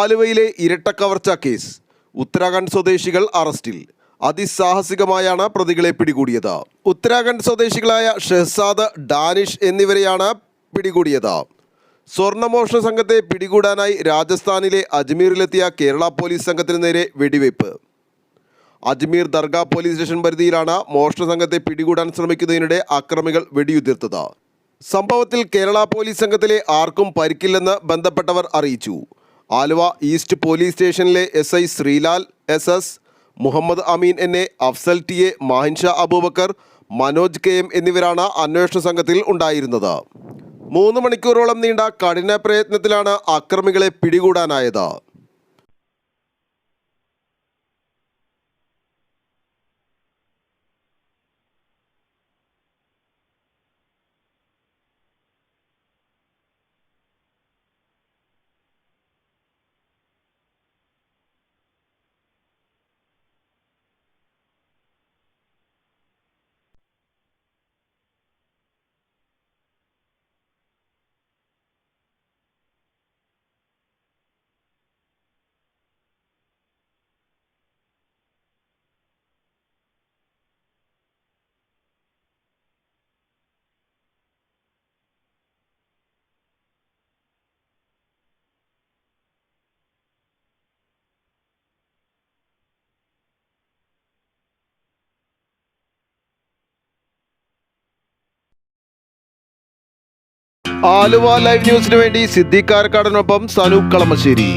ആലുവയിലെ ഇരട്ടക്കവർച്ച കേസ്. ഉത്തരാഖണ്ഡ് സ്വദേശികൾ അറസ്റ്റിൽ. അതിസാഹസികമായാണ് പ്രതികളെ പിടികൂടിയത്. ഉത്തരാഖണ്ഡ് സ്വദേശികളായ ഷെഹ്സാദ്, ഡാനിഷ് എന്നിവരെയാണ് പിടികൂടിയത്. സ്വർണ്ണമോഷണ സംഘത്തെ പിടികൂടാനായി രാജസ്ഥാനിലെ അജ്മീറിലെത്തിയ കേരള പോലീസ് സംഘത്തിന് നേരെ വെടിവയ്പ്. അജ്മീർ ദർഗ പോലീസ് സ്റ്റേഷൻ പരിധിയിലാണ് മോഷണ സംഘത്തെ പിടികൂടാൻ ശ്രമിക്കുന്നതിനിടെ അക്രമികൾ വെടിയുതിർത്തത്. സംഭവത്തിൽ കേരള പോലീസ് സംഘത്തിലെ ആർക്കും പരിക്കില്ലെന്ന് ബന്ധപ്പെട്ടവർ അറിയിച്ചു. ആലുവ ഈസ്റ്റ് പോലീസ് സ്റ്റേഷനിലെ SI Sreelal SS, Muhammad Ameen NA, Afsal TA, Mahinsha Aboobacker, Manoj KM എന്നിവരാണ് അന്വേഷണ സംഘത്തിൽ ഉണ്ടായിരുന്നത്. 3 മണിക്കൂറോളം നീണ്ട കഠിന പ്രയത്നത്തിലാണ് അക്രമികളെ പിടികൂടാനായത്. ആലുവ ലൈവ് ന്യൂസിനു വേണ്ടി സിദ്ദീഖ് കാരക്കാടിനൊപ്പം സനൂപ് കളമശ്ശേരി.